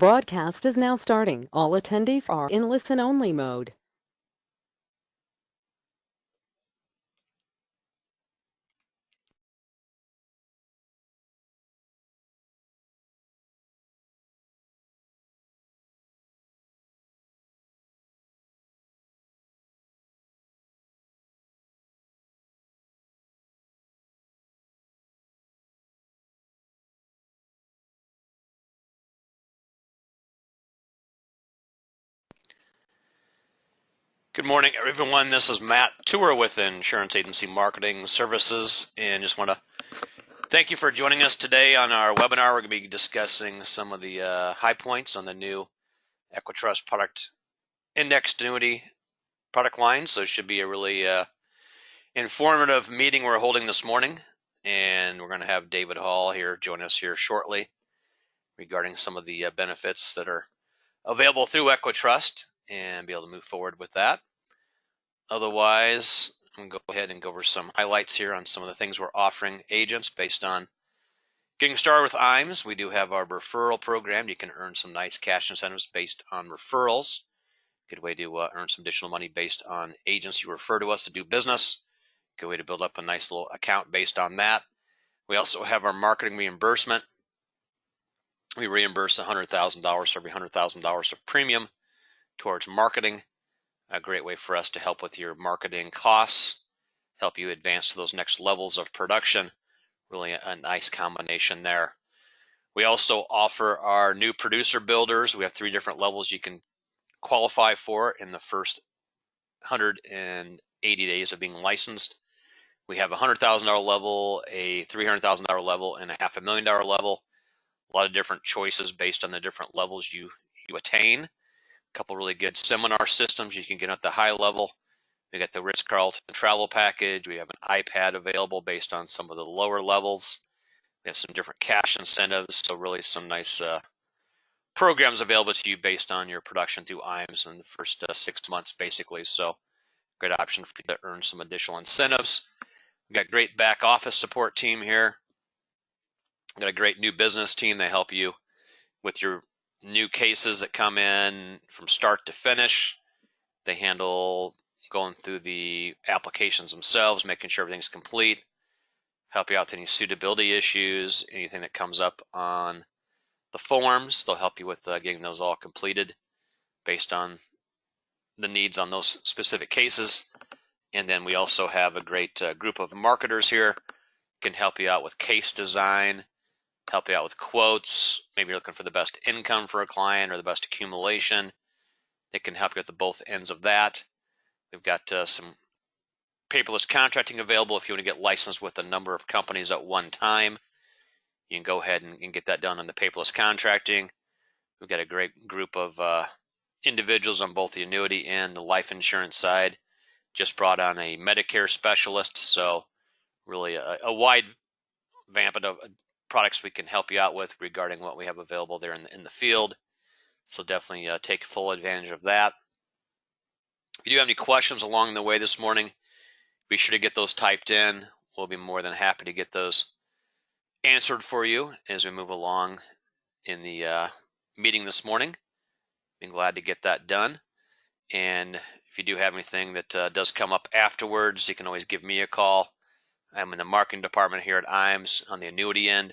broadcast is now starting. All attendees are in listen-only mode. Good morning, everyone. This is Matt Tour with Insurance Agency Marketing Services, and just want to thank you for joining us today on our webinar. We're going to be discussing some of the high points on the new EquiTrust product indexed annuity product line. So it should be a really informative meeting we're holding this morning, and we're going to have David Hall here join us here shortly regarding some of the benefits that are available through EquiTrust and be able to move forward with that. Otherwise, I'm going to go ahead and go over some highlights here on some of the things we're offering agents based on getting started with IMES. We do have our referral program. You can earn some nice cash incentives based on referrals. Good way to earn some additional money based on agents you refer to us to do business. Good way to build up a nice little account based on that. We also have our marketing reimbursement. We reimburse $100,000 for every $100,000 of premium towards marketing. A great way for us to help with your marketing costs, help you advance to those next levels of production. Really a nice combination there. We also offer our new producer builders. We have 3 different levels you can qualify for in the first 180 days of being licensed. We have a $100,000 level, a $300,000 level, and a $500,000 level. A lot of different choices based on the different levels you attain. Couple really good seminar systems you can get at the high level. We got the Ritz-Carlton travel package. We have an iPad available based on some of the lower levels. We have some different cash incentives, so really some nice programs available to you based on your production through IMES in the first 6 months, basically. So great option for you to earn some additional incentives. We got a great back office support team here. We got a great new business team. They help you with your new cases that come in from start to finish. They handle going through the applications themselves, making sure everything's complete, help you out with any suitability issues, anything that comes up on the forms. They'll help you with getting those all completed based on the needs on those specific cases. And then we also have a great group of marketers here, can help you out with case design, help you out with quotes. Maybe you're looking for the best income for a client or the best accumulation. They can help you at the both ends of that. We've got some paperless contracting available if you want to get licensed with a number of companies at one time. You can go ahead and get that done on the paperless contracting. We've got a great group of individuals on both the annuity and the life insurance side. Just brought on a Medicare specialist, so really a wide vampet of products we can help you out with regarding what we have available there in the field. So definitely take full advantage of that. If you do have any questions along the way this morning, be sure to get those typed in. We'll be more than happy to get those answered for you as we move along in the meeting this morning. Being glad to get that done. And if you do have anything that does come up afterwards, you can always give me a call. I'm in the marketing department here at IMES on the annuity end.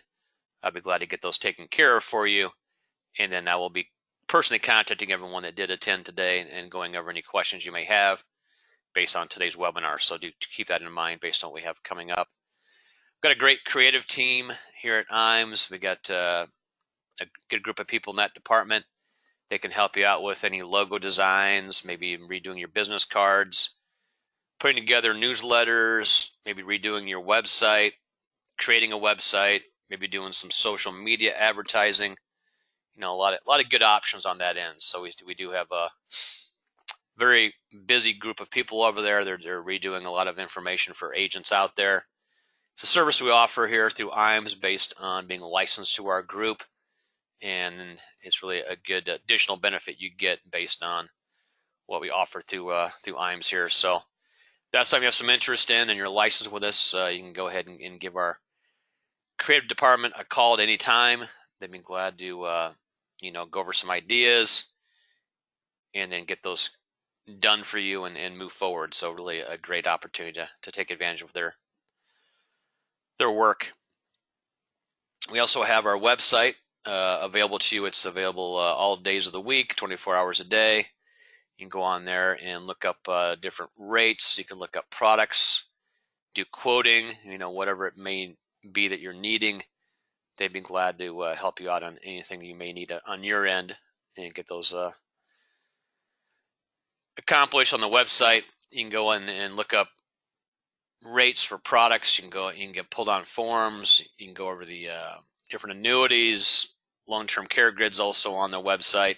I'll be glad to get those taken care of for you. And then I will be personally contacting everyone that did attend today and going over any questions you may have based on today's webinar. So do keep that in mind based on what we have coming up. We've got a great creative team here at IMES. We got a good group of people in that department. They can help you out with any logo designs, maybe redoing your business cards, putting together newsletters, maybe redoing your website, creating a website, maybe doing some social media advertising. You know, a lot of good options on that end. So we do have a very busy group of people over there. They're redoing a lot of information for agents out there. It's a service we offer here through IMES based on being licensed to our group, and it's really a good additional benefit you get based on what we offer through IMES here. So if that's something you have some interest in and you're licensed with us, you can go ahead and give our creative department a call at any time. They'd be glad to go over some ideas, and then get those done for you and move forward. So really a great opportunity to take advantage of their work. We also have our website available to you. It's available all days of the week, 24 hours a day. You can go on there and look up different rates. You can look up products, do quoting, whatever it may be that you're needing. They'd be glad to help you out on anything you may need on your end and get those accomplished on the website. You can go in and look up rates for products. You can get pulled on forms. You can go over the different annuities, long-term care grids also on the website.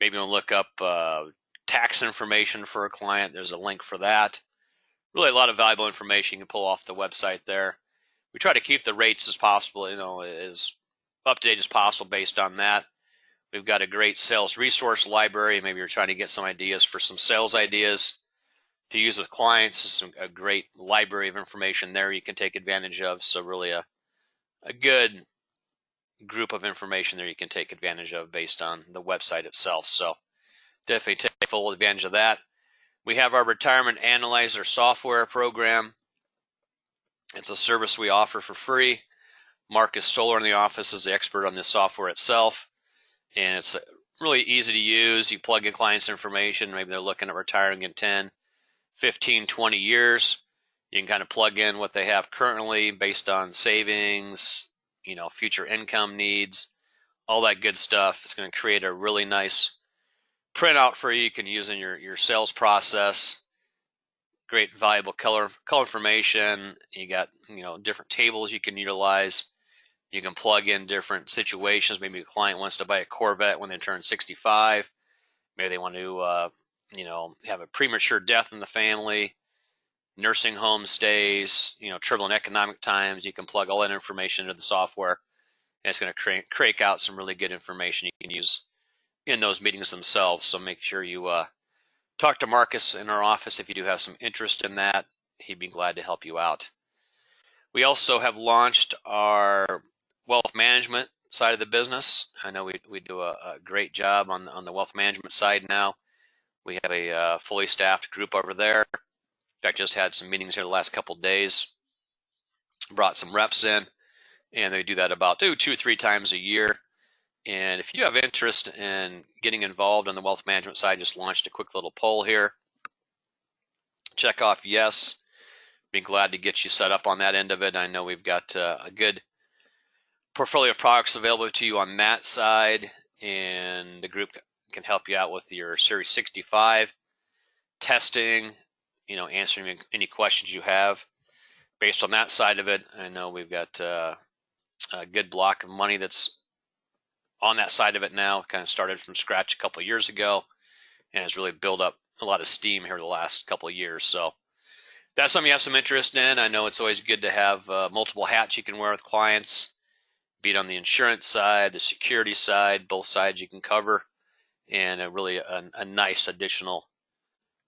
Maybe you want to look up tax information for a client. There's a link for that. Really a lot of valuable information you can pull off the website there. We try to keep the rates as possible, as up to date as possible based on that. We've got a great sales resource library. Maybe you're trying to get some ideas for some sales ideas to use with clients. It's a great library of information there you can take advantage of. So really a good group of information there you can take advantage of based on the website itself. So definitely take full advantage of that. We have our Retirement Analyzer software program. It's a service we offer for free. Marcus Solar in the office is the expert on this software itself, and it's really easy to use. You plug in clients' information. Maybe they're looking at retiring in 10, 15, 20 years. You can kind of plug in what they have currently based on savings, future income needs, all that good stuff. It's going to create a really nice printout for you. You can use in your sales process. Great valuable color information. You got different tables you can utilize. You can plug in different situations. Maybe a client wants to buy a Corvette when they turn 65. Maybe they want to have a premature death in the family, nursing home stays, turbulent economic times. You can plug all that information into the software, and it's going to crank out some really good information you can use in those meetings themselves. So make sure you talk to Marcus in our office if you do have some interest in that. He'd be glad to help you out. We also have launched our wealth management side of the business. I know we do a great job on the wealth management side now. We have a fully staffed group over there. In fact, just had some meetings here the last couple of days. Brought some reps in, and they do that about 2 or 3 times a year. And if you have interest in getting involved on the wealth management side, just launched a quick little poll here. Check off yes. Be glad to get you set up on that end of it. I know we've got a good portfolio of products available to you on that side, and the group can help you out with your Series 65 testing, answering any questions you have based on that side of it. I know we've got a good block of money that's on that side of it now. Kind of started from scratch a couple of years ago and has really built up a lot of steam here the last couple of years. So that's something you have some interest in. I know it's always good to have multiple hats you can wear with clients, be it on the insurance side, the security side, both sides you can cover, and really a nice additional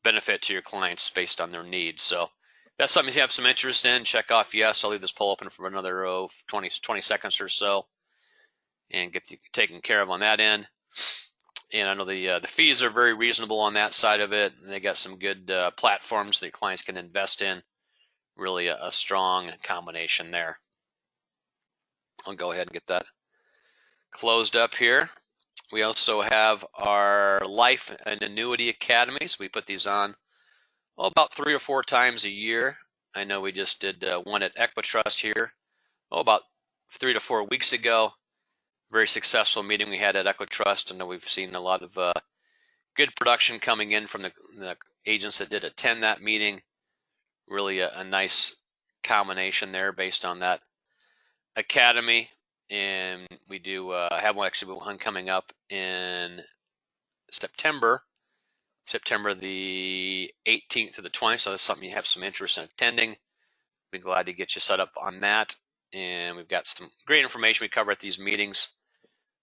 benefit to your clients based on their needs. So that's something you have some interest in. Check off yes. I'll leave this poll open for another 20 seconds or so and get you taken care of on that end. And I know the fees are very reasonable on that side of it. And they got some good platforms that clients can invest in. Really a strong combination there. I'll go ahead and get that closed up here. We also have our Life and Annuity Academies. We put these on about 3 or 4 times a year. I know we just did one at EquiTrust here about 3 to 4 weeks ago. Very successful meeting we had at EquiTrust. I know we've seen a lot of good production coming in from the agents that did attend that meeting. Really a nice combination there based on that academy. And we do have one coming up in September the 18th to the 20th. So that's something you have some interest in attending. Be glad to get you set up on that. And we've got some great information we cover at these meetings.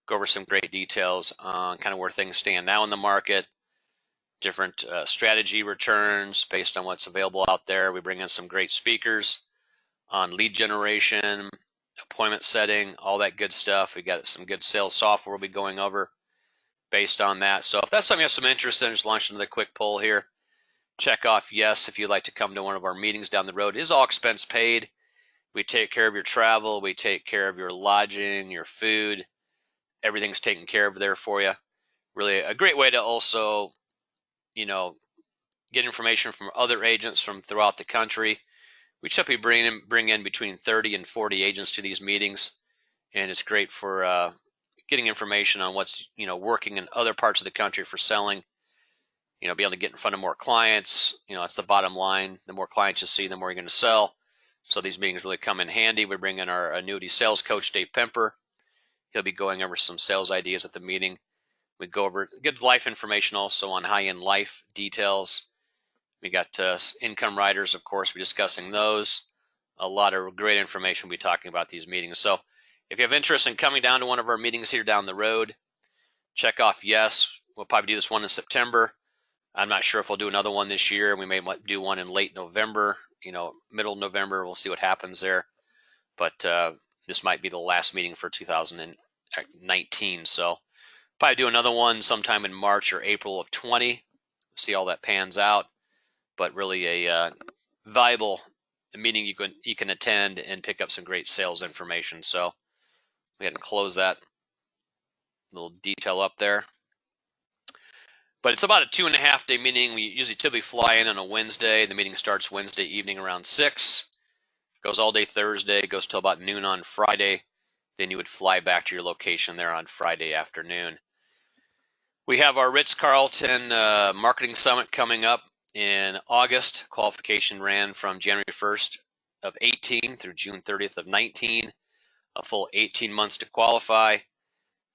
Go over some great details on kind of where things stand now in the market, different strategy returns based on what's available out there. We bring in some great speakers on lead generation, appointment setting, all that good stuff. We got some good sales software we'll be going over based on that. So if that's something you have some interest in, just launch another quick poll here. Check off yes if you'd like to come to one of our meetings down the road. It is all expense paid. We take care of your travel. We take care of your lodging, your food. Everything's taken care of there for you. Really a great way to also, get information from other agents from throughout the country. We typically bring in between 30 and 40 agents to these meetings, and it's great for getting information on what's working in other parts of the country for selling. Be able to get in front of more clients. That's the bottom line. The more clients you see, the more you're going to sell. So these meetings really come in handy. We bring in our annuity sales coach, Dave Pemper. He'll be going over some sales ideas at the meeting. We go over good life information also on high-end life details. We got income riders, of course. We're discussing those. A lot of great information we'll be talking about these meetings. So if you have interest in coming down to one of our meetings here down the road, check off yes. We'll probably do this one in September. I'm not sure if we'll do another one this year. We may do one in late November, middle of November. We'll see what happens there. But this might be the last meeting for 2019. So probably do another one sometime in March or April of 20. See how that pans out. But really a valuable meeting you can attend and pick up some great sales information. So go ahead and close that little detail up there. But it's about a 2.5-day meeting. We usually typically fly in on a Wednesday. The meeting starts Wednesday evening around 6. Goes all day Thursday. Goes till about noon on Friday. Then you would fly back to your location there on Friday afternoon. We have our Ritz-Carlton Marketing Summit coming up in August. Qualification ran from January 1st of 18 through June 30th of 19. A full 18 months to qualify.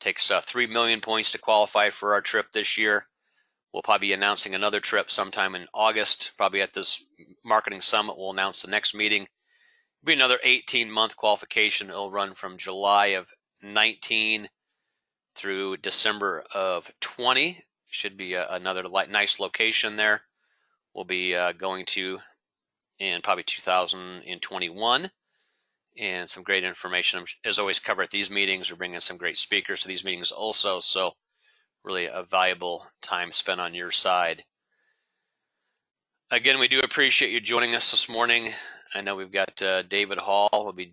Takes 3 million points to qualify for our trip this year. We'll probably be announcing another trip sometime in August. Probably at this marketing summit, we'll announce the next meeting. It'll be another 18-month qualification. It'll run from July of 19 through December of 20. Should be another nice location there. We'll be going to in probably 2021. And some great information, as always, covered at these meetings. We're bringing some great speakers to these meetings also. So really a valuable time spent on your side. Again, we do appreciate you joining us this morning. I know we've got David Hall will be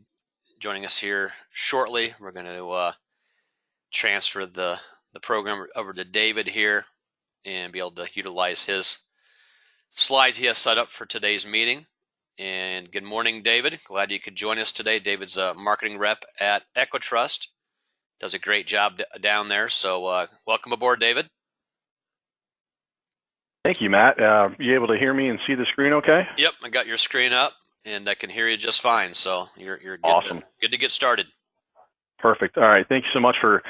joining us here shortly. We're going to transfer the program over to David here and be able to utilize his slides he has set up for today's meeting. And good morning, David. Glad you could join us today. David's a marketing rep at EquiTrust. Does a great job down there. So welcome aboard, David. Thank you, Matt. You able to hear me and see the screen okay? Yep, I got your screen up and I can hear you just fine. So you're good. Awesome. Good to get started. Perfect. All right. Thank you so much for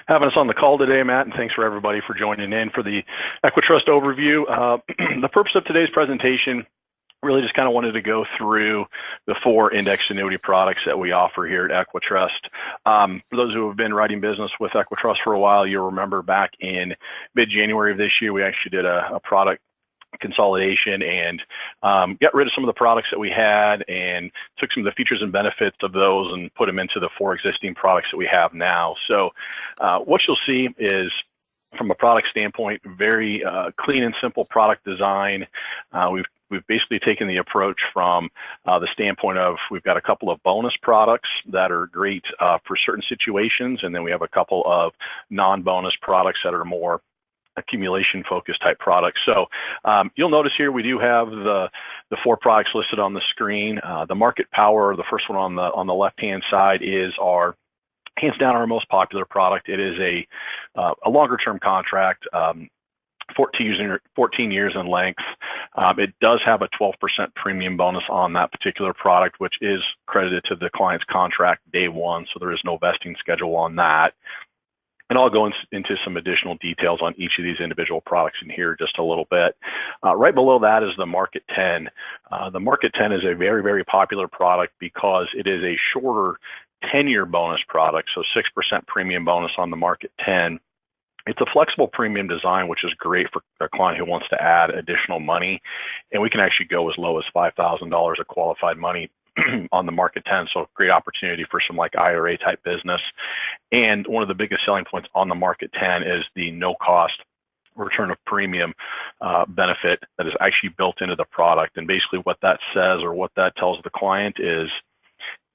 having us on the call today, Matt, and thanks for everybody for joining in for the EquiTrust overview. The purpose of today's presentation, really just kind of wanted to go through the 4 indexed annuity products that we offer here at EquiTrust. For those who have been writing business with EquiTrust for a while, you'll remember back in mid-January of this year, we actually did a product consolidation and got rid of some of the products that we had and took some of the features and benefits of those and put them into the 4 existing products that we have now. So what you'll see is, from a product standpoint, very clean and simple product design. We've basically taken the approach from the standpoint of we've got a couple of bonus products that are great for certain situations, and then we have a couple of non-bonus products that are more accumulation focused type products. So you'll notice here we do have the 4 products listed on the screen. The Market Power, the first one on the left hand side, is our hands down our most popular product. It is a longer term contract, 14 years in length. It does have a 12% premium bonus on that particular product, which is credited to the client's contract day one, so there is no vesting schedule on that. And I'll go into some additional details on each of these individual products in here just a little bit. Right below that is the Market 10. The Market 10 is a very, very popular product because it is a shorter 10-year bonus product, so 6% premium bonus on the Market 10. It's a flexible premium design, which is great for a client who wants to add additional money. And we can actually go as low as $5,000 of qualified money on the market 10. So great opportunity for some like IRA type business. And one of the biggest selling points on the market 10 is the no cost return of premium benefit that is actually built into the product. And basically what that says, or what that tells the client, is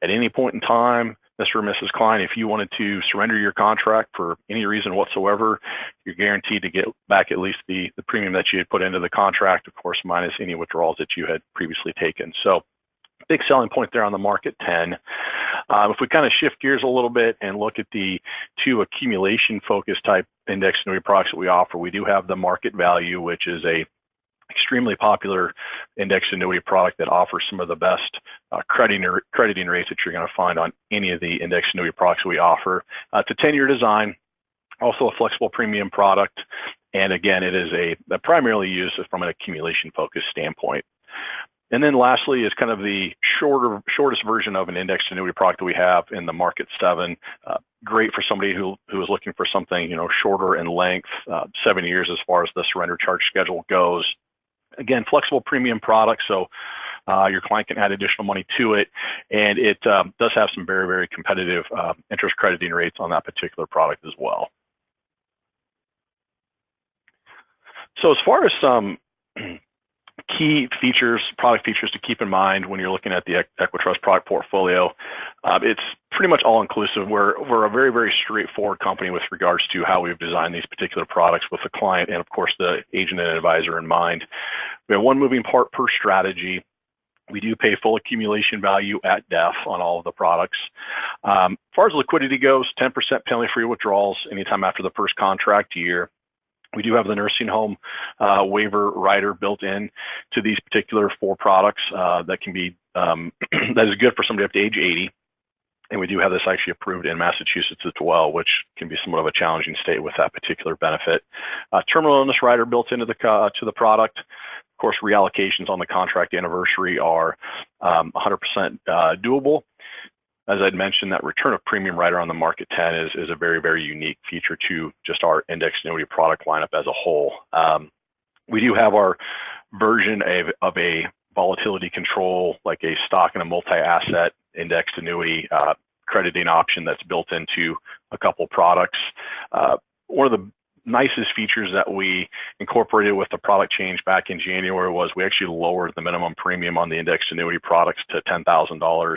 at any point in time, Mr. or Mrs. Klein, if you wanted to surrender your contract for any reason whatsoever, you're guaranteed to get back at least the premium that you had put into the contract, of course, minus any withdrawals that you had previously taken. So big selling point there on the market 10. If we kind of shift gears a little bit and look at the two accumulation focused type index annuity products that we offer, we do have the market value, which is a extremely popular index annuity product that offers some of the best crediting rates that you're going to find on any of the index annuity products we offer. It's a 10-year design, also a flexible premium product, and again, it is primarily used from an accumulation focused standpoint. And then lastly is kind of the shortest version of an index annuity product that we have in the market 7. Great for somebody who is looking for something shorter in length, 7 years as far as the surrender charge schedule goes. Again, flexible premium product, so your client can add additional money to it, and it does have some very, very competitive interest crediting rates on that particular product as well. So as far as some key features, product features to keep in mind when you're looking at the EquiTrust product portfolio, it's pretty much all inclusive. We're a very, very straightforward company with regards to how we've designed these particular products with the client and of course the agent and advisor in mind. We have one moving part per strategy. We do pay full accumulation value at death on all of the products. As far as liquidity goes, 10% penalty-free withdrawals anytime after the first contract year. We do have the nursing home waiver rider built in to these particular 4 products that can be that is good for somebody up to age 80. And we do have this actually approved in Massachusetts as well, which can be somewhat of a challenging state with that particular benefit. Terminal illness rider built into the product. Of course, reallocations on the contract anniversary are 100% doable. As I'd mentioned, that return of premium rider on the market 10 is a very, very unique feature to just our index annuity product lineup as a whole. We do have our version of a volatility control, like a stock and a multi-asset indexed annuity crediting option that's built into a couple products. One of the nicest features that we incorporated with the product change back in January was we actually lowered the minimum premium on the indexed annuity products to $10,000.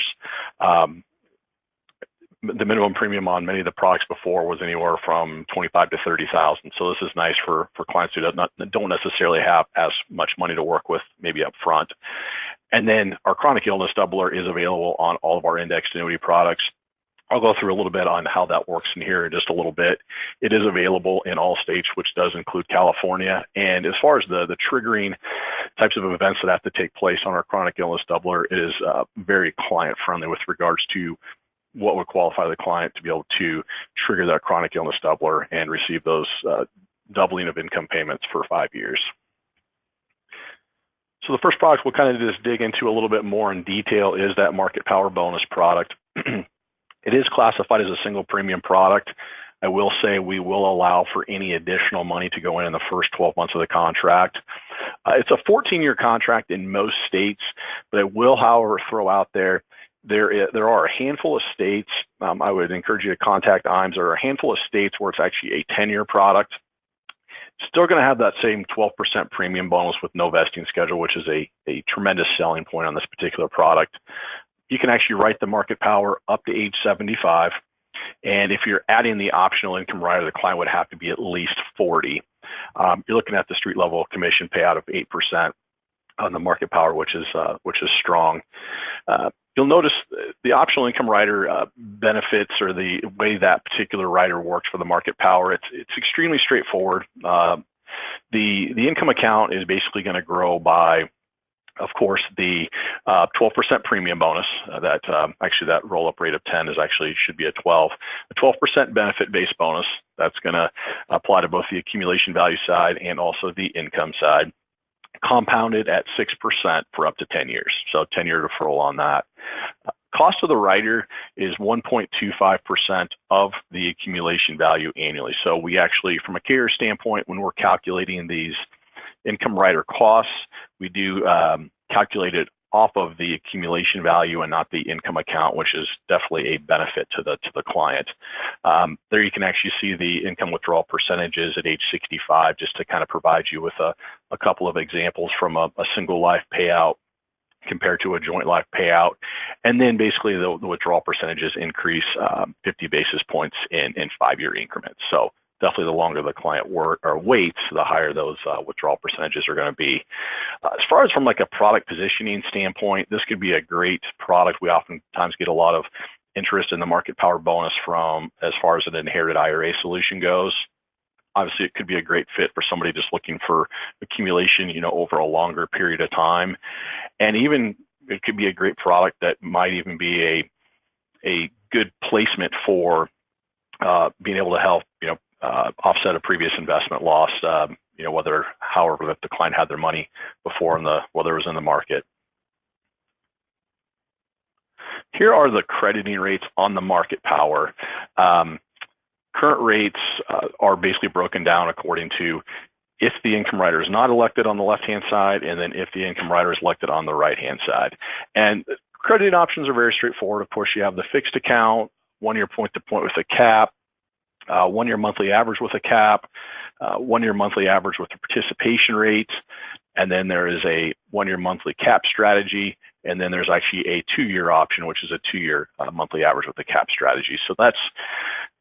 The minimum premium on many of the products before was anywhere from $25,000 to $30,000. So this is nice for clients who don't necessarily have as much money to work with maybe up front. And then our chronic illness doubler is available on all of our indexed annuity products. I'll go through a little bit on how that works in here in just a little bit. It is available in all states, which does include California. And as far as the triggering types of events that have to take place on our chronic illness doubler, it is very client friendly with regards to what would qualify the client to be able to trigger that chronic illness doubler and receive those doubling of income payments for 5 years. So the first product we'll kind of just dig into a little bit more in detail is that Market Power Bonus product. It is classified as a single premium product. I will say we will allow for any additional money to go in the first 12 months of the contract. It's a 14-year contract in most states, but I will, however, throw out there are a handful of states, I would encourage you to contact IMS, there are a handful of states where it's actually a 10-year product. Still going to have that same 12% premium bonus with no vesting schedule, which is a tremendous selling point on this particular product. You can actually write the market power up to age 75. And if you're adding the optional income rider, the client would have to be at least 40. You're looking at the street level commission payout of 8% on the market power, which is strong. You'll notice the optional income rider benefits, or the way that particular rider works for the market power. It's extremely straightforward. The income account is basically going to grow by, of course, the 12% premium bonus. Actually that roll-up rate of 10 should be a 12. A 12% benefit-based bonus that's going to apply to both the accumulation value side and also the income side, compounded at 6% for up to 10 years. So 10-year deferral on that. Cost of the rider is 1.25% of the accumulation value annually. So we actually, from a carrier standpoint, when we're calculating these income rider costs, we do calculate it off of the accumulation value and not the income account, which is definitely a benefit to the client. There you can actually see the income withdrawal percentages at age 65, just to kind of provide you with a couple of examples from a single life payout compared to a joint life payout. And then basically the withdrawal percentages increase 50 basis points in 5-year increments. So definitely the longer the client waits, the higher those withdrawal percentages are going to be. As far as from like a product positioning standpoint, this could be a great product. We oftentimes get a lot of interest in the market power bonus from as far as an inherited IRA solution goes. Obviously, it could be a great fit for somebody just looking for accumulation, over a longer period of time. And even it could be a great product that might even be a good placement for being able to help, offset a previous investment loss, however that the client had their money before whether it was in the market. Here are the crediting rates on the market power. Current rates are basically broken down according to if the income rider is not elected on the left-hand side, and then if the income rider is elected on the right-hand side. And crediting options are very straightforward. Of course, you have the fixed account, 1-year point-to-point with a cap, 1-year monthly average with a cap, 1-year monthly average with the participation rate, and then there is a 1-year monthly cap strategy, and then there's actually a 2-year option, which is a 2-year monthly average with the cap strategy. So that's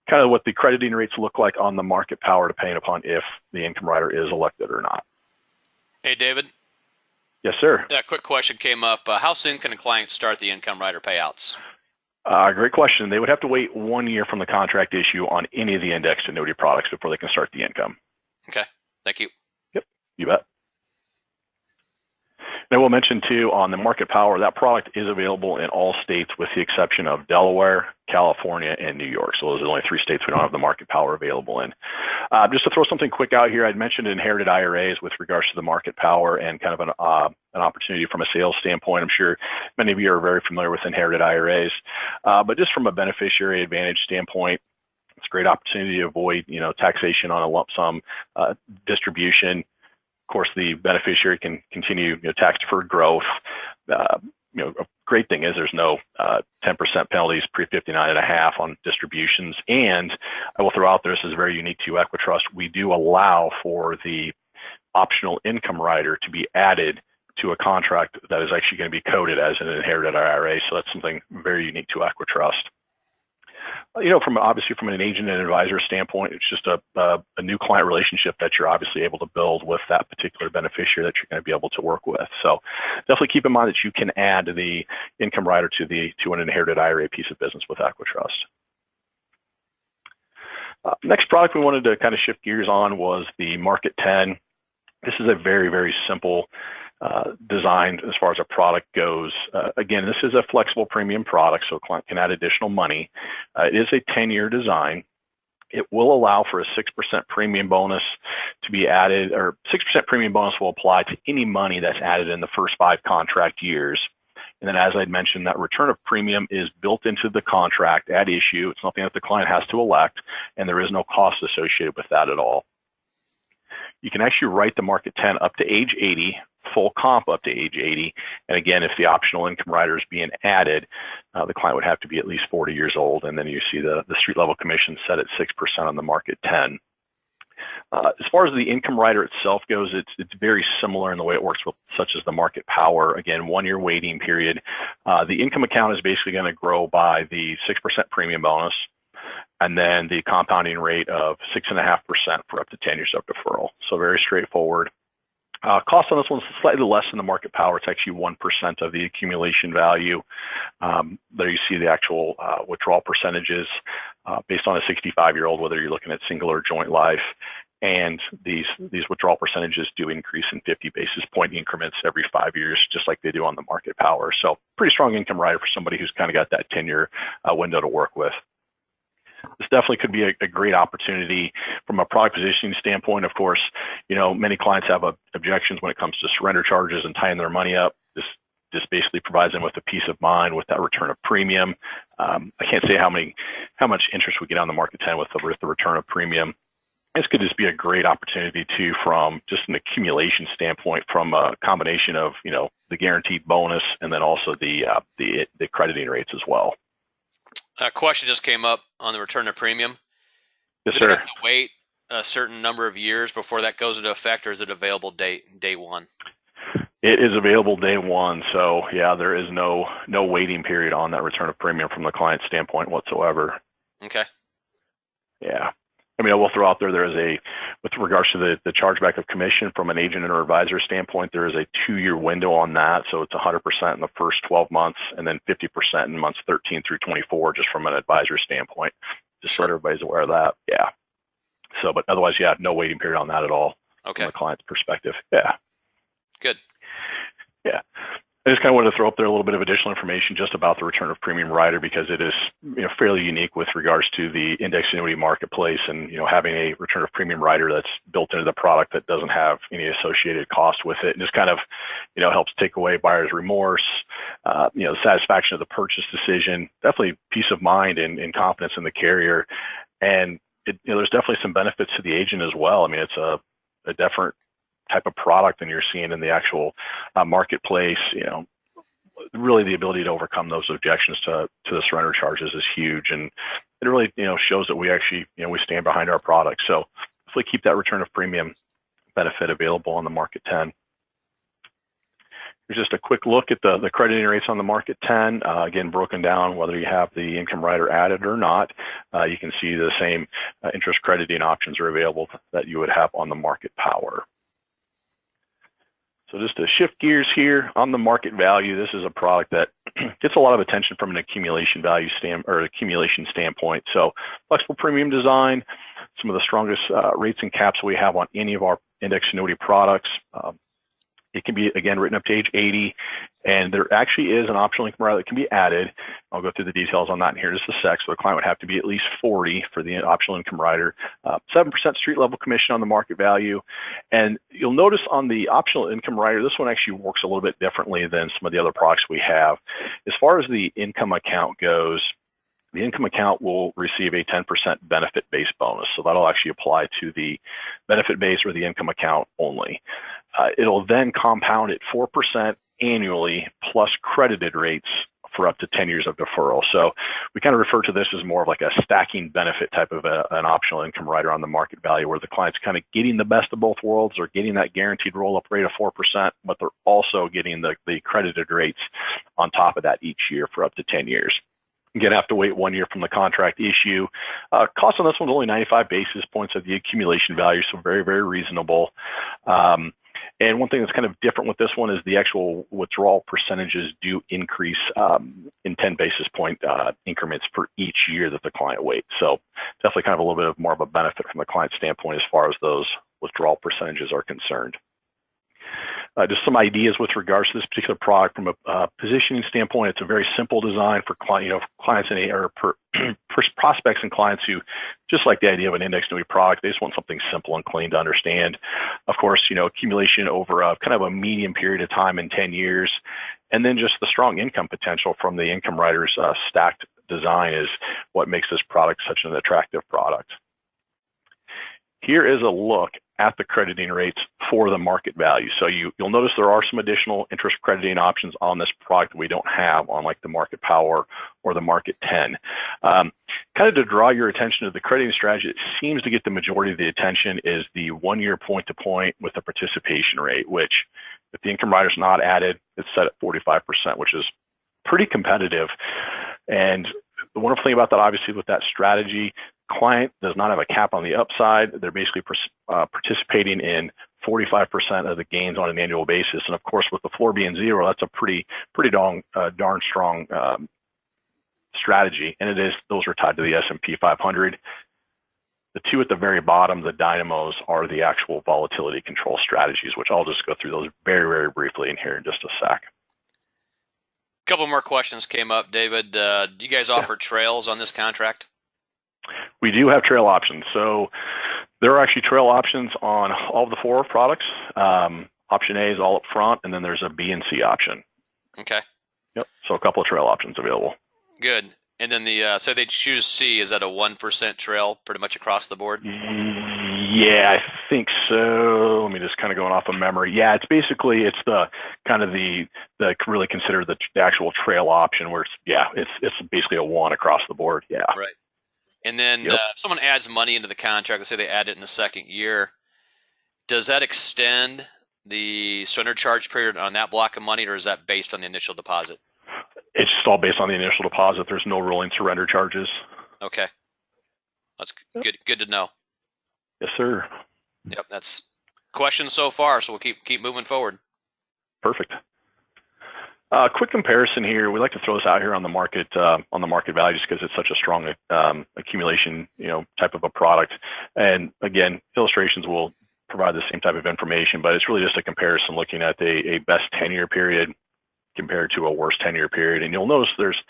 kind of what the crediting rates look like on the market power, depending upon if the income rider is elected or not. Hey, David. Yes, sir. Yeah, quick question came up. How soon can a client start the income rider payouts? Great question. They would have to wait 1 year from the contract issue on any of the indexed annuity products before they can start the income. Okay, thank you. Yep, you bet. And I will mention too, on the market power, that product is available in all states with the exception of Delaware, California, and New York. So those are the only 3 states we don't have the market power available in. Just to throw something quick out here, I'd mentioned inherited IRAs with regards to the market power and kind of an opportunity from a sales standpoint. I'm sure many of you are very familiar with inherited IRAs, but just from a beneficiary advantage standpoint, it's a great opportunity to avoid, taxation on a lump sum distribution. Of course, the beneficiary can continue tax-deferred growth. A great thing is there's no 10% penalties pre-59.5 on distributions. And I will throw out there, this is very unique to EquiTrust. We do allow for the optional income rider to be added to a contract that is actually going to be coded as an inherited IRA. So that's something very unique to EquiTrust. Obviously from an agent and advisor standpoint, it's just a new client relationship that you're obviously able to build with that particular beneficiary that you're going to be able to work with. So definitely keep in mind that you can add the income rider to an inherited IRA piece of business with EquiTrust. Next product we wanted to kind of shift gears on was the Market 10. This is a very, very simple design as far as a product goes. Again, this is a flexible premium product, so a client can add additional money. It is a 10-year design. It will allow for a 6% premium bonus to be added, or 6% premium bonus will apply to any money that's added in the first 5 contract years. And then, as I'd mentioned, that return of premium is built into the contract at issue. It's nothing that the client has to elect, and there is no cost associated with that at all. You can actually write the Market 10 up to age 80, full comp up to age 80. And again, if the optional income rider is being added, the client would have to be at least 40 years old. And then you see the street level commission set at 6% on the Market 10. As far as the income rider itself goes, it's very similar in the way it works with such as the market power. Again, 1-year waiting period. The income account is basically going to grow by the 6% premium bonus, and then the compounding rate of 6.5% for up to 10 years of deferral. So very straightforward. Cost on this one's slightly less than the market power. It's actually 1% of the accumulation value. There you see the actual withdrawal percentages based on a 65-year-old, whether you're looking at single or joint life. And these withdrawal percentages do increase in 50 basis point increments every 5 years, just like they do on the market power. So pretty strong income rider for somebody who's kind of got that 10-year window to work with. This definitely could be a great opportunity from a product positioning standpoint. Of course, many clients have objections when it comes to surrender charges and tying their money up. This basically provides them with a peace of mind with that return of premium. I can't say how much interest we get on the Market 10 with the return of premium. this could just be a great opportunity too, from just an accumulation standpoint, from a combination of the guaranteed bonus and then also the crediting rates as well. A question just came up on the return of premium. Yes, Do they sir. have to wait a certain number of years before that goes into effect, or is it available day one? It is available day one, so yeah, there is no waiting period on that return of premium from the client standpoint whatsoever. Okay. Yeah. I mean, I will throw out there is with regards to the chargeback of commission from an agent or advisor standpoint, there is a 2-year window on that. So it's 100% in the first 12 months and then 50% in months 13 through 24, just from an advisor standpoint. Just so everybody's aware of that. Yeah. So, but otherwise, yeah, no waiting period on that at all. Okay. From the client's perspective. Yeah. Good. Yeah. I just kind of wanted to throw up there a little bit of additional information just about the return of premium rider, because it is fairly unique with regards to the index annuity marketplace, and having a return of premium rider that's built into the product that doesn't have any associated cost with it, and just kind of helps take away buyer's remorse, the satisfaction of the purchase decision, definitely peace of mind and confidence in the carrier, and there's definitely some benefits to the agent as well. I mean, it's a different type of product than you're seeing in the actual marketplace. Really the ability to overcome those objections to the surrender charges is huge, and it really shows that we actually we stand behind our product. So hopefully keep that return of premium benefit available on the Market 10. Here's just a quick look at the crediting rates on the Market 10. Again, broken down whether you have the income rider added or not. You can see the same interest crediting options are available that you would have on the Market Power. So just to shift gears here on the market value, this is a product that gets a lot of attention from an accumulation standpoint. So flexible premium design, some of the strongest rates and caps we have on any of our index annuity products. It can be, again, written up to age 80, and there actually is an optional income rider that can be added. I'll go through the details on that in here in just a sec. So the client would have to be at least 40 for the optional income rider, 7% street level commission on the market value. And you'll notice on the optional income rider, this one actually works a little bit differently than some of the other products we have. As far as the income account goes, the income account will receive a 10% benefit-based bonus. So that'll actually apply to the benefit-based or the income account only. It'll then compound at 4% annually plus credited rates for up to 10 years of deferral. So we kind of refer to this as more of like a stacking benefit type of an optional income rider on the market value, where the client's kind of getting the best of both worlds. They're getting that guaranteed roll-up rate of 4%, but they're also getting the credited rates on top of that each year for up to 10 years. Again, have to wait 1 year from the contract issue. Cost on this one's only 95 basis points of the accumulation value, so very, very reasonable. And one thing that's kind of different with this one is the actual withdrawal percentages do increase in 10 basis point increments for each year that the client waits. So definitely kind of a little bit of more of a benefit from the client standpoint as far as those withdrawal percentages are concerned. Just some ideas with regards to this particular product from a positioning standpoint. It's a very simple design for clients or prospects and clients who just like the idea of an index annuity product. They just want something simple and clean to understand. Of course, accumulation over a kind of a medium period of time in 10 years, and then just the strong income potential from the income rider's stacked design is what makes this product such an attractive product. Here is a look at the crediting rates for the market value. So you'll notice there are some additional interest crediting options on this product that we don't have on like the Market Power or the Market 10. Kind of to draw your attention to the crediting strategy that seems to get the majority of the attention is the 1 year point to point with a participation rate, which if the income rider is not added, it's set at 45%, which is pretty competitive. And the wonderful thing about that, obviously, with that strategy, client does not have a cap on the upside. They're basically participating in 45% of the gains on an annual basis. And of course, with the floor being 0, that's a pretty darn strong strategy. And those are tied to the S&P 500. The two at the very bottom, the Dynamos, are the actual volatility control strategies, which I'll just go through those very, very briefly in here in just a sec. A couple more questions came up, David. Do you guys offer trails on this contract? We do have trail options. So there are actually trail options on all of the 4 products. Option A is all up front, and then there's a B and C option. Okay. Yep. So a couple of trail options available. Good. And then so they choose C. Is that a 1% trail pretty much across the board? Yeah, I think so. Let me just kind of going off of memory. Yeah, it's the kind of the really considered the actual trail option where it's basically a one across the board. Yeah. Right. And then Yep. if someone adds money into the contract, let's say they add it in the second year, does that extend the surrender charge period on that block of money, or is that based on the initial deposit? It's just all based on the initial deposit. There's no rolling surrender charges. Okay. That's good to know. Yes, sir. Yep, that's questions so far, so we'll keep moving forward. Perfect. Quick comparison here. We like to throw this out here on the market value just because it's such a strong accumulation, type of a product. And again, illustrations will provide the same type of information, but it's really just a comparison looking at a best 10-year period compared to a worst 10-year period. And you'll notice there's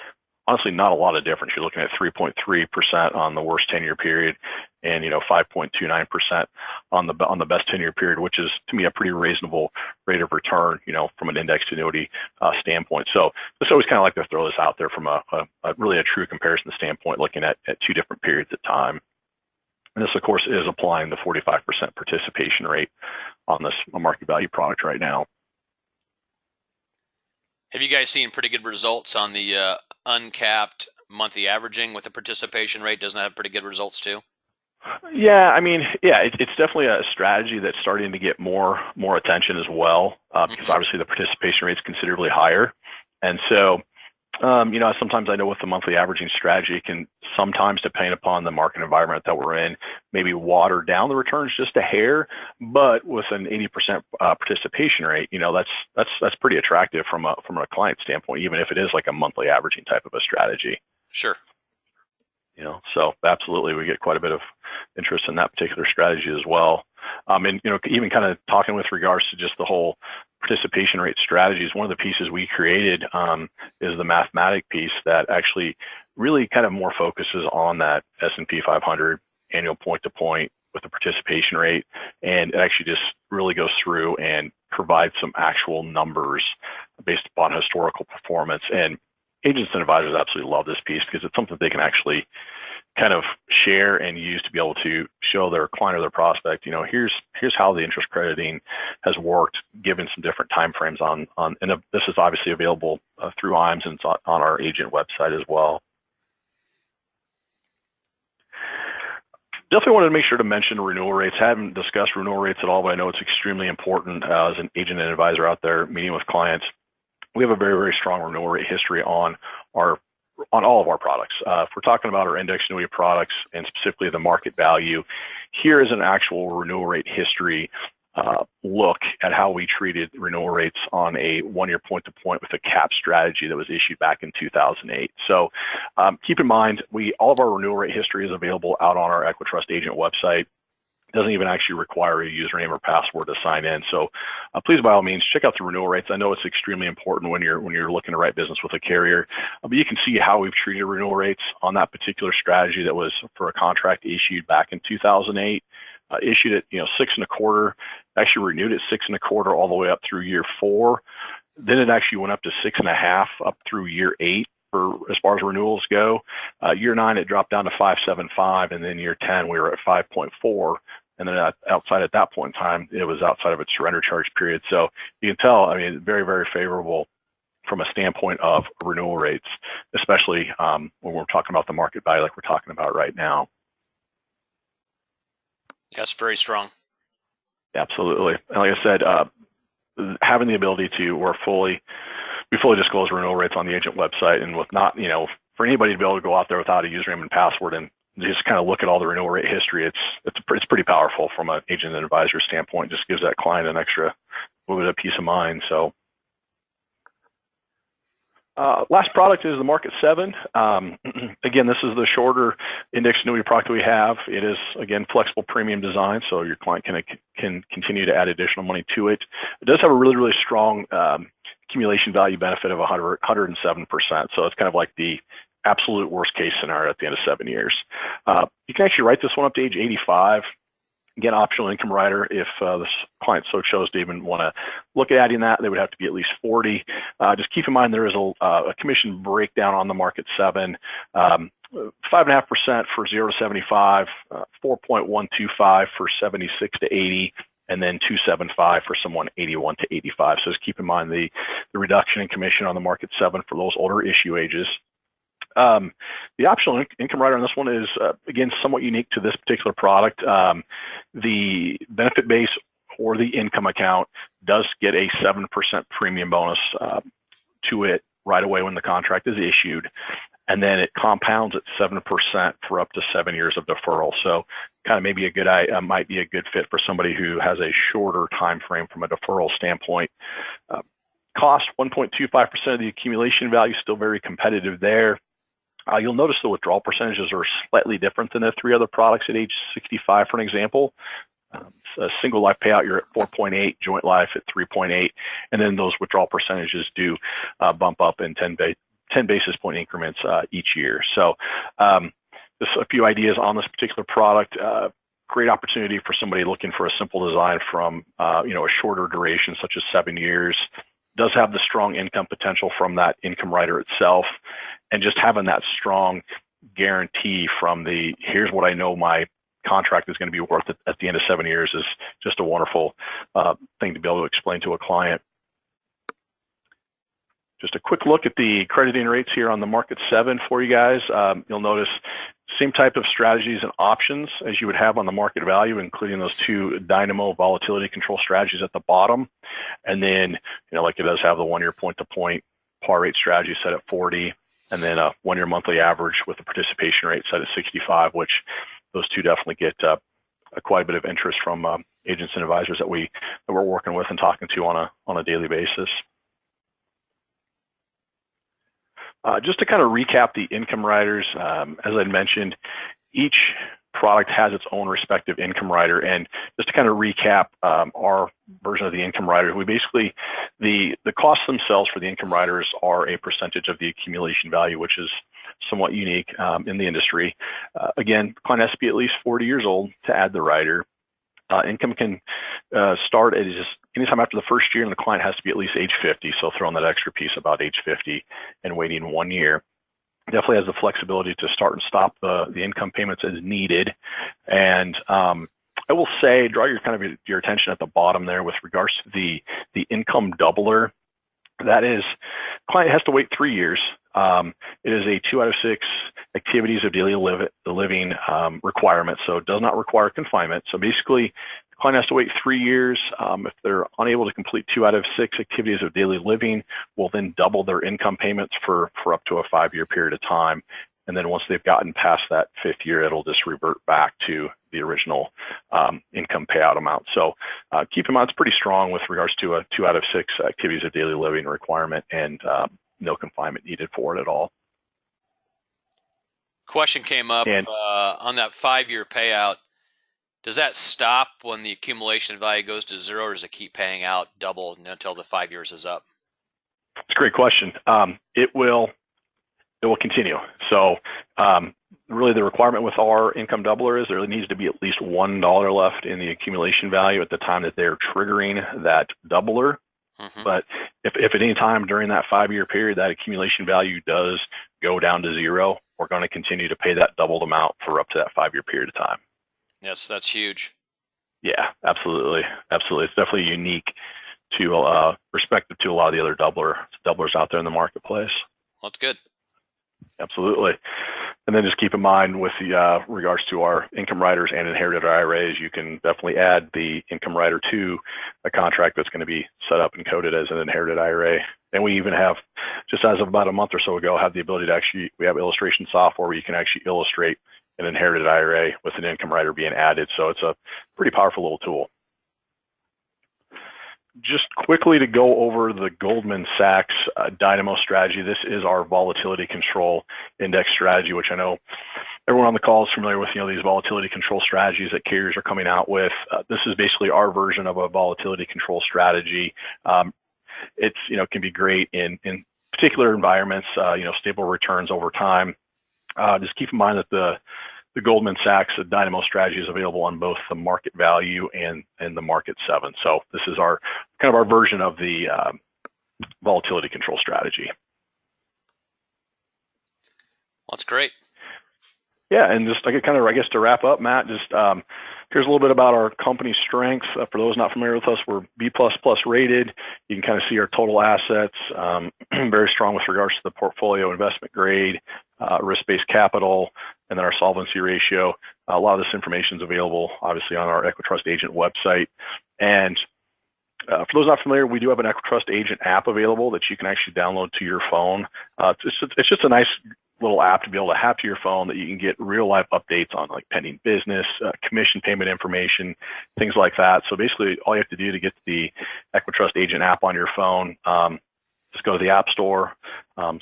honestly not a lot of difference. You're looking at 3.3% on the worst 10-year period and 5.29% on the best 10-year period, which is to me a pretty reasonable rate of return, from an indexed annuity standpoint. So just always kind of like to throw this out there from a really a true comparison standpoint, looking at two different periods of time. And this, of course, is applying the 45% participation rate on this market value product right now. Have you guys seen pretty good results on the uncapped monthly averaging with the participation rate? Doesn't that have pretty good results too? Yeah, it's definitely a strategy that's starting to get more attention as well, because obviously the participation rate is considerably higher. And so, sometimes I know with the monthly averaging strategy, it can sometimes, depending upon the market environment that we're in, maybe water down the returns just a hair. But with an 80% participation rate, that's pretty attractive from a client standpoint, even if it is like a monthly averaging type of a strategy. Sure. So absolutely, we get quite a bit of interest in that particular strategy as well. And even kind of talking with regards to just the whole participation rate strategies, one of the pieces we created is the mathematic piece that actually really kind of more focuses on that S&P 500 annual point to point with the participation rate, and it actually just really goes through and provides some actual numbers based upon historical performance. And agents and advisors absolutely love this piece because it's something they can actually kind of share and use to be able to show their client or their prospect, here's how the interest crediting has worked given some different time frames and this is obviously available through IAMS and it's on our agent website as well. Definitely wanted to make sure to mention renewal rates. Haven't discussed renewal rates at all, but I know it's extremely important as an agent and advisor out there meeting with clients. We have a very, very strong renewal rate history on all of our products. If we're talking about our index annuity products and specifically the market value, here is an actual renewal rate history look at how we treated renewal rates on a one-year point-to-point with a cap strategy that was issued back in 2008. So keep in mind, all of our renewal rate history is available out on our EquiTrust agent website. Doesn't even actually require a username or password to sign in. So please, by all means, check out the renewal rates. I know it's extremely important when you're looking to write business with a carrier, but you can see how we've treated renewal rates on that particular strategy that was for a contract issued back in 2008. Issued at 6.25, actually renewed at 6.25 all the way up through year 4. Then it actually went up to 6.5 up through year 8. For as far as renewals go. Year 9, it dropped down to 5.75, and then year 10, we were at 5.4. And then outside at that point in time, it was outside of its surrender charge period. So you can tell, very, very favorable from a standpoint of renewal rates, especially when we're talking about the market value like we're talking about right now. Yes, very strong. Absolutely. And like I said, having the ability to we fully disclose renewal rates on the agent website, and with not, for anybody to be able to go out there without a username and password and just kind of look at all the renewal rate history, it's pretty powerful from an agent and advisor standpoint. Just gives that client an extra little bit of peace of mind. So last product is the Market 7. Again, this is the shorter index annuity product that we have. It is, again, flexible premium design, so your client can continue to add additional money to it. It does have a really, really strong accumulation value benefit of 107%. So it's kind of like the absolute worst case scenario at the end of 7 years. You can actually write this one up to age 85. Again, optional income rider. If the client so chose to even want to look at adding that, they would have to be at least 40. Just keep in mind there is a commission breakdown on the Market 7. 5.5% for 0 to 75, 4.125 for 76 to 80, and then 275 for someone 81 to 85. So just keep in mind the reduction in commission on the Market 7 for those older issue ages. The optional income rider on this one is, again, somewhat unique to this particular product. The benefit base or the income account does get a 7% premium bonus to it right away when the contract is issued. And then it compounds at 7% for up to 7 years of deferral. So kind of maybe might be a good fit for somebody who has a shorter time frame from a deferral standpoint. Cost 1.25% of the accumulation value, still very competitive there. You'll notice the withdrawal percentages are slightly different than the three other products at age 65, for an example. A single life payout, you're at 4.8, joint life at 3.8, and then those withdrawal percentages do bump up in 10 basis point increments each year. So just a few ideas on this particular product. Great opportunity for somebody looking for a simple design from a shorter duration, such as 7 years. Does have the strong income potential from that income rider itself, and just having that strong guarantee from the here's what I know my contract is going to be worth at the end of 7 years is just a wonderful thing to be able to explain to a client. Just a quick look at the crediting rates here on the Market 7 for you guys. You'll notice same type of strategies and options as you would have on the market value, including those two Dynamo volatility control strategies at the bottom. And then, like it does have the 1 year point-to-point par rate strategy set at 40, and then a 1 year monthly average with a participation rate set at 65, which those two definitely get quite a bit of interest from agents and advisors that we're working with and talking to on a daily basis. Just to kind of recap the income riders, as I mentioned, each product has its own respective income rider. And just to kind of recap our version of the income rider, we basically, the costs themselves for the income riders are a percentage of the accumulation value, which is somewhat unique in the industry. Again, the client has to be at least 40 years old to add the rider. Income can start at just anytime after the first year, and the client has to be at least age 50. So throw in that extra piece about age 50 and waiting 1 year. Definitely has the flexibility to start and stop the income payments as needed. And I will say, draw your attention at the bottom there with regards to the income doubler. That is, client has to wait 3 years. It is a 2 out of 6 activities of daily living requirement, so it does not require confinement. So basically, the client has to wait 3 years. If they're unable to complete 2 out of 6 activities of daily living, will then double their income payments for up to a 5 year period of time. And then once they've gotten past that 5th year, it'll just revert back to the original income payout amount. So keep in mind, it's pretty strong with regards to a 2 out of 6 activities of daily living requirement, and no confinement needed for it at all. Question came up on that 5 year payout. Does that stop when the accumulation value goes to 0, or does it keep paying out double until the 5 years is up? It's a great question. It will continue. So really the requirement with our income doubler is there needs to be at least $1 left in the accumulation value at the time that they're triggering that doubler. Mm-hmm. But if at any time during that 5 year period that accumulation value does go down to 0, we're going to continue to pay that doubled amount for up to that 5 year period of time. Yes, that's huge. Yeah, absolutely. Absolutely. It's definitely unique to respective to a lot of the other doublers out there in the marketplace. Well, that's good. Absolutely. And then just keep in mind with the regards to our income riders and inherited IRAs, you can definitely add the income rider to a contract that's going to be set up and coded as an inherited IRA. And we even have, just as of about a month or so ago, have the ability to we have illustration software where you can actually illustrate an inherited IRA with an income rider being added. So it's a pretty powerful little tool. Just quickly to go over the Goldman Sachs Dynamo strategy. This is our volatility control index strategy, which I know everyone on the call is familiar with. These volatility control strategies that carriers are coming out with. This is basically our version of a volatility control strategy. It's can be great in particular environments. Stable returns over time. Just keep in mind that the Goldman Sachs Dynamo strategy is available on both the market value and the Market 7. So this is our kind of our version of the volatility control strategy. Well, that's great. Yeah, and just like kind of, I guess, to wrap up, Matt, just here's a little bit about our company's strengths. For those not familiar with us, we're B++ rated. You can kind of see our total assets, very strong with regards to the portfolio investment grade, risk-based capital, and then our solvency ratio. A lot of this information is available, obviously, on our EquiTrust Agent website. And for those not familiar, we do have an EquiTrust Agent app available that you can actually download to your phone. It's just a nice little app to be able to have to your phone that you can get real life updates on, like pending business, commission payment information, things like that. So basically all you have to do to get the EquiTrust Agent app on your phone, just go to the App Store,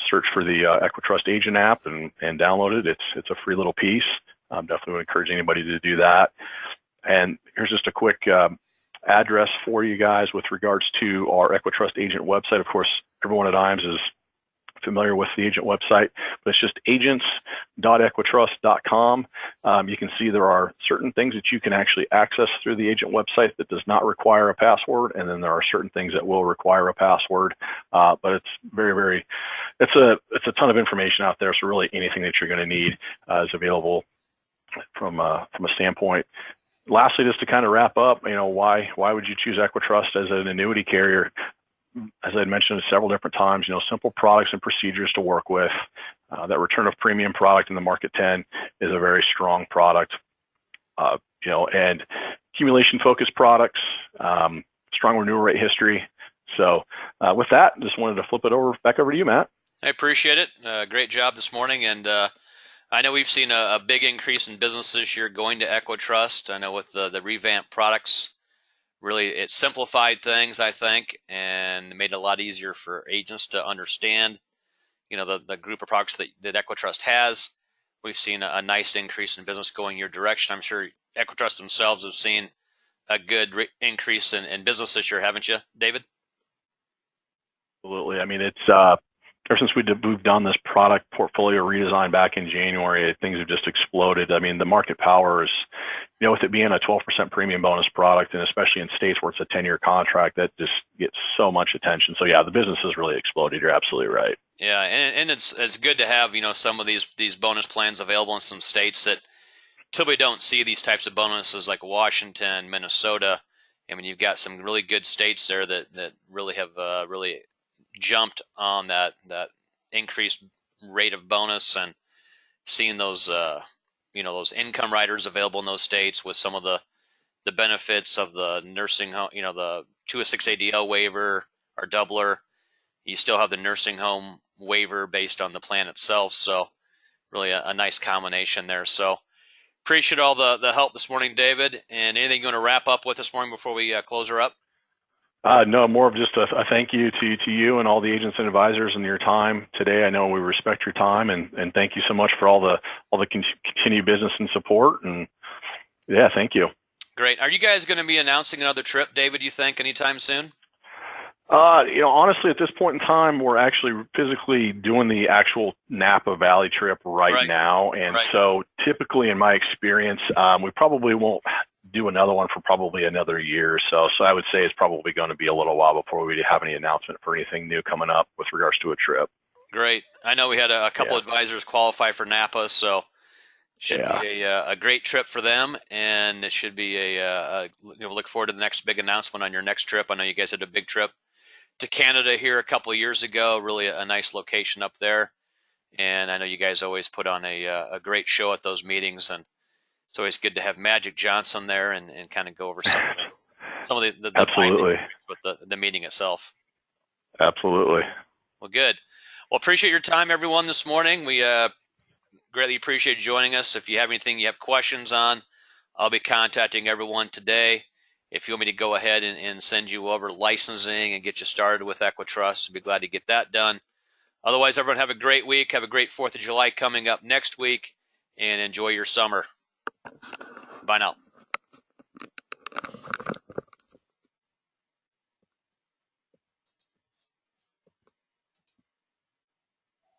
search for the EquiTrust Agent app and download it. It's a free little piece. Definitely would encourage anybody to do that. And here's just a quick address for you guys with regards to our EquiTrust Agent website. Of course, everyone at IAMS is familiar with the agent website, but it's just agents.equitrust.com. You can see there are certain things that you can actually access through the agent website that does not require a password, and then there are certain things that will require a password. But it's it's a ton of information out there. So really anything that you're going to need is available from a standpoint. Lastly, just to kind of wrap up, why would you choose EquiTrust as an annuity carrier? As I mentioned several different times, simple products and procedures to work with. That return of premium product in the Market 10 is a very strong product. And accumulation-focused products, strong renewal rate history. So with that, just wanted to flip it back over to you, Matt. I appreciate it. Great job this morning, and I know we've seen a big increase in business this year going to EquiTrust. I know with the revamped products. Really, it simplified things, I think, and made it a lot easier for agents to understand, the group of products that EquiTrust has. We've seen a nice increase in business going your direction. I'm sure EquiTrust themselves have seen a good increase in business this year, haven't you, David? Absolutely. I mean, it's ever since we've done this product portfolio redesign back in January, things have just exploded. I mean, the market power is, with it being a 12% premium bonus product, and especially in states where it's a 10-year contract, that just gets so much attention. So yeah, the business has really exploded. You're absolutely right. Yeah, and it's good to have some of these bonus plans available in some states that typically don't see these types of bonuses, like Washington, Minnesota. I mean, you've got some really good states there that really have really jumped on that increased rate of bonus, and seeing those those income riders available in those states with some of the benefits of the nursing home, the 206 ADL waiver or doubler. You still have the nursing home waiver based on the plan itself. So really a nice combination there. So appreciate all the help this morning, David. And anything you want to wrap up with this morning before we close her up? No, more of just a thank you to you and all the agents and advisors and your time today. I know we respect your time, and thank you so much for all the continued business and support. And yeah, thank you. Great. Are you guys going to be announcing another trip, David, you think, anytime soon? Honestly, at this point in time, we're actually physically doing the actual Napa Valley trip right now. And so typically in my experience, we probably won't do another one for probably another year or so. So I would say it's probably going to be a little while before we have any announcement for anything new coming up with regards to a trip. Great. I know we had a couple advisors qualify for Napa, so should be a great trip for them, and it should be look forward to the next big announcement on your next trip. I know you guys had a big trip to Canada here a couple of years ago, really a nice location up there. And I know you guys always put on a great show at those meetings, and it's always good to have Magic Johnson there and kind of go over some of the Absolutely. with the meeting itself. Absolutely. Well, good. Well, appreciate your time, everyone, this morning. We greatly appreciate you joining us. If you have anything you have questions on, I'll be contacting everyone today. If you want me to go ahead and send you over licensing and get you started with EquiTrust, I'd be glad to get that done. Otherwise, everyone have a great week. Have a great 4th of July coming up next week, and enjoy your summer. Bye now.